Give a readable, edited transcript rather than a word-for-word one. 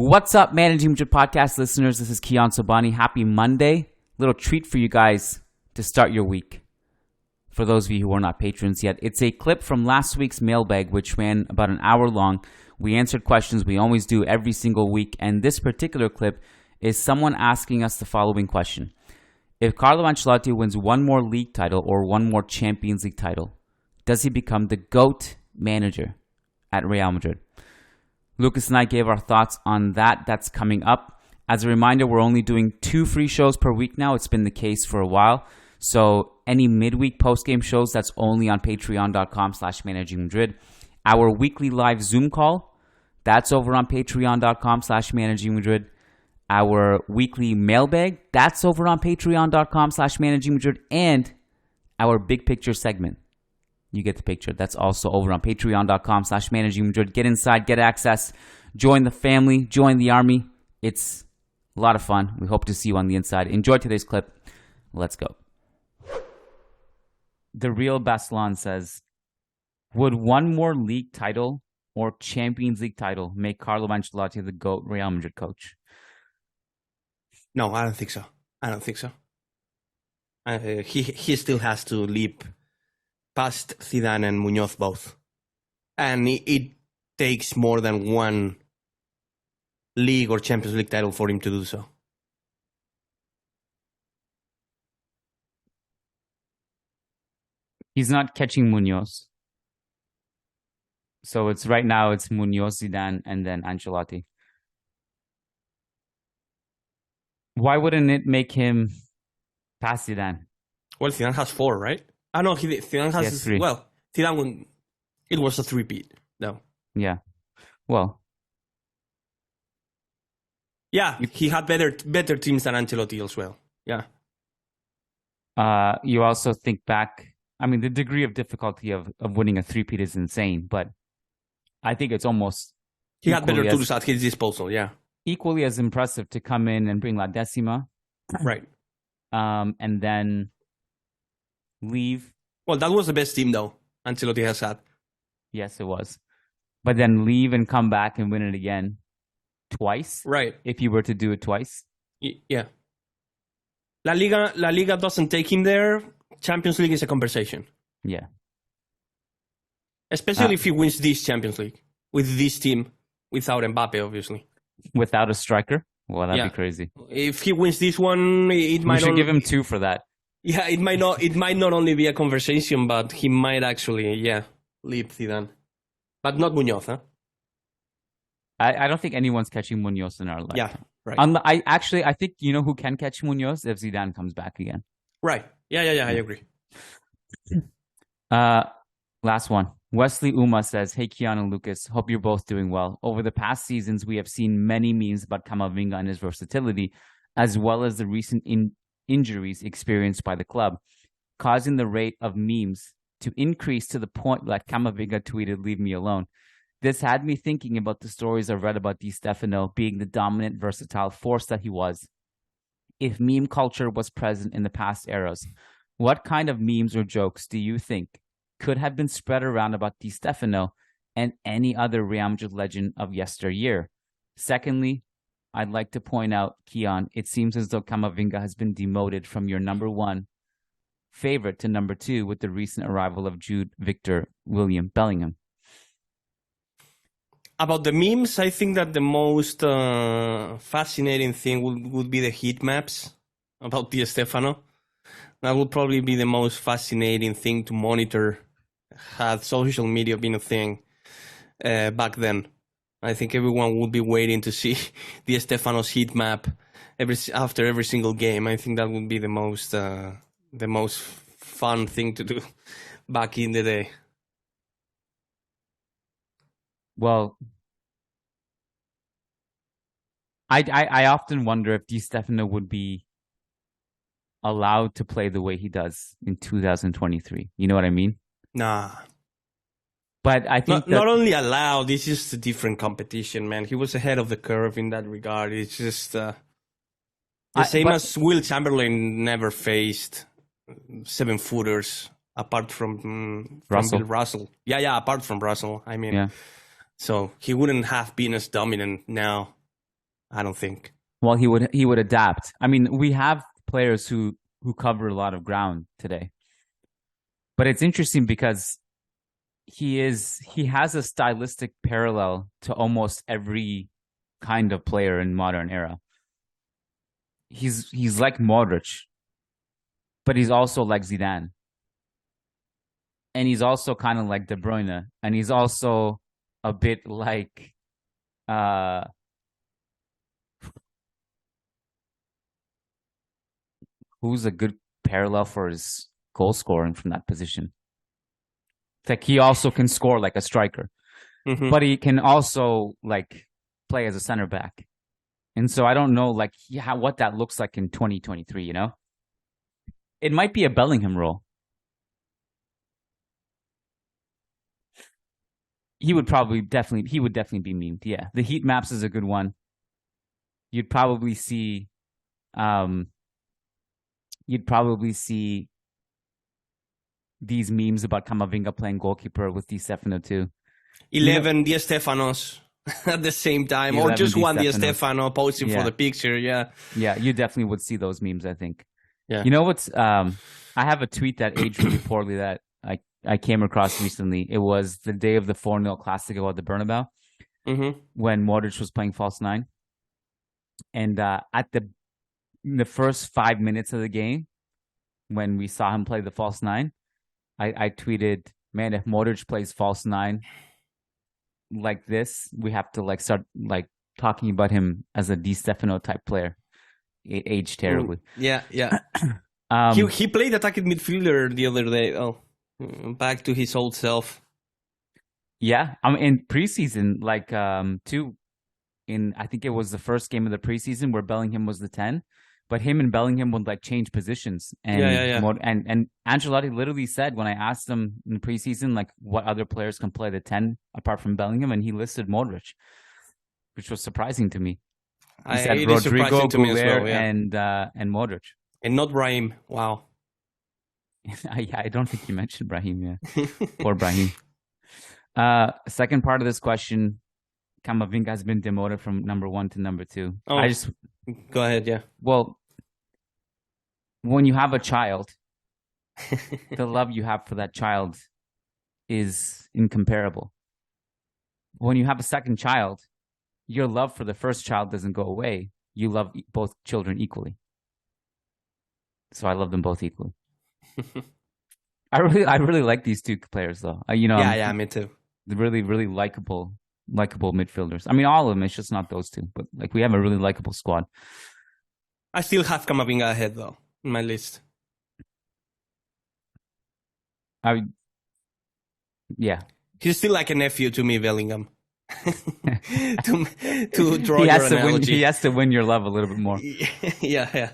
What's up, Managing Madrid Podcast listeners? This is Kiyan Sobhani. Happy Monday. Little treat for you guys to start your week. For those of you who are not patrons yet, it's a clip from last week's mailbag, which ran about an hour long. We answered questions we always do every single week, and this particular clip is someone asking us the following question. If Carlo Ancelotti wins one more league title or one more Champions League title, does he become the GOAT manager at Real Madrid? Lucas and I gave our thoughts on that. That's coming up. As a reminder, we're only doing 2 free shows per week now. It's been the case for a while. So any midweek post-game shows, that's only on patreon.com/managingmadrid. Our weekly live Zoom call, that's over on patreon.com/managingmadrid. Our weekly mailbag, that's over on patreon.com/managingmadrid. And our big picture segment. You get the picture. That's also over on patreon.com/managingmadrid. Get inside, get access, join the family, join the army. It's a lot of fun. We hope to see you on the inside. Enjoy today's clip. Let's go. The Real Baslan says, would one more league title or Champions League title make Carlo Ancelotti the GOAT Real Madrid coach? No, I don't think so. He still has to leap past Zidane and Muñoz both. And it takes more than one league or Champions League title for him to do so. He's not catching Muñoz. So it's right now it's Muñoz, Zidane, and then Ancelotti. Why wouldn't it make him pass Zidane? Well, Zidane has 4, right? I know Zidane has 3. Well, Zidane, it was a 3-peat, though. Yeah. Well. Yeah, he had better teams than Ancelotti as well. Yeah. You also think back. I mean, the degree of difficulty of winning a 3-peat is insane, but I think it's almost. He had better tools at his disposal. Yeah. Equally as impressive to come in and bring La Decima. Right. And then leave. Well, that was the best team, though, Ancelotti has had. Yes, it was. But then leave and come back and win it again twice. Right. If you were to do it twice. Yeah. La Liga doesn't take him there. Champions League is a conversation. Yeah. Especially if he wins this Champions League with this team, without Mbappe, obviously. Without a striker? Well, that'd be crazy. If he wins this one, it might. We should give him 2 for that. Yeah, it might not only be a conversation, but he might actually, leap Zidane. But not Muñoz, huh? I don't think anyone's catching Muñoz in our life. Yeah, right. I think you know who can catch Muñoz if Zidane comes back again. Right. Yeah, I agree. Last one. Wesley Uma says, hey, Kiyan and Lucas, hope you're both doing well. Over the past seasons, we have seen many memes about Camavinga and his versatility, as well as the recent injuries experienced by the club, causing the rate of memes to increase to the point that Camavinga tweeted, leave me alone. This had me thinking about the stories I've read about Stefano being the dominant, versatile force that he was. If meme culture was present in the past eras, what kind of memes or jokes do you think could have been spread around about Stefano and any other Real Madrid legend of yesteryear? Secondly, I'd like to point out, Kiyan, it seems as though Camavinga has been demoted from your number 1 favorite to number 2 with the recent arrival of Jude Victor William Bellingham. About the memes, I think that the most fascinating thing would be the heat maps about Stefano. That would probably be the most fascinating thing to monitor had social media been a thing back then. I think everyone would be waiting to see Stefano's heat map after every single game. I think that would be the most fun thing to do back in the day. Well, I often wonder if Stefano would be allowed to play the way he does in 2023. You know what I mean? Nah. But I think not only allowed, this is a different competition, man. He was ahead of the curve in that regard. It's just the same as Will Chamberlain never faced 7-footers apart from Russell. Bill Russell. Yeah, apart from Russell. I mean, yeah. So he wouldn't have been as dominant now I don't think. Well, he would adapt. I mean, we have players who cover a lot of ground today. But it's interesting because he has a stylistic parallel to almost every kind of player in modern era. He's like Modric, but he's also like Zidane. And he's also kind of like De Bruyne, and he's also a bit like who's a good parallel for his goal scoring from that position. Like he also can score like a striker, but he can also like play as a center back. And so I don't know like what that looks like in 2023, you know? It might be a Bellingham role. He would definitely be memed. Yeah. The heat maps is a good one. You'd probably see these memes about Camavinga playing goalkeeper with Di Stefano too. 11 Di Stefanos at the same time, or just one Di Stefano posing for the picture. Yeah, you definitely would see those memes, I think. Yeah. You know what's? I have a tweet that aged really poorly that I came across recently. It was the day of the 4-0 Clasico at the Bernabeu when Modric was playing false nine, and in the first 5 minutes of the game, when we saw him play the false nine, I tweeted, "Man, if Modric plays false nine like this, we have to like start like talking about him as a Di Stefano type player." It aged terribly. Yeah. He played attacking midfielder the other day. Oh, back to his old self. Yeah, in preseason, like too. I think it was the first game of the preseason where Bellingham was the 10, but him and Bellingham would like change positions. And and Ancelotti literally said when I asked him in preseason like what other players can play the 10 apart from Bellingham, and he listed Modric, which was surprising to me. He said Rodrigo, Goulet, and Modric, and not Brahim. Wow. I don't think you mentioned Brahim. Yeah, poor Brahim. Second part of this question. Camavinga has been demoted from number 1 to number 2. Oh, go ahead. Yeah. Well, when you have a child, the love you have for that child is incomparable. When you have a second child, your love for the first child doesn't go away. You love both children equally. So I love them both equally. I really like these two players, though. Yeah, me too. They're really, really likable midfielders. I mean, all of them. It's just not those two. But like, we have a really likable squad. I still have Camavinga ahead, though, in my list. Yeah. He's still like a nephew to me, Bellingham. to draw your analogy. He has to win your love a little bit more. Yeah.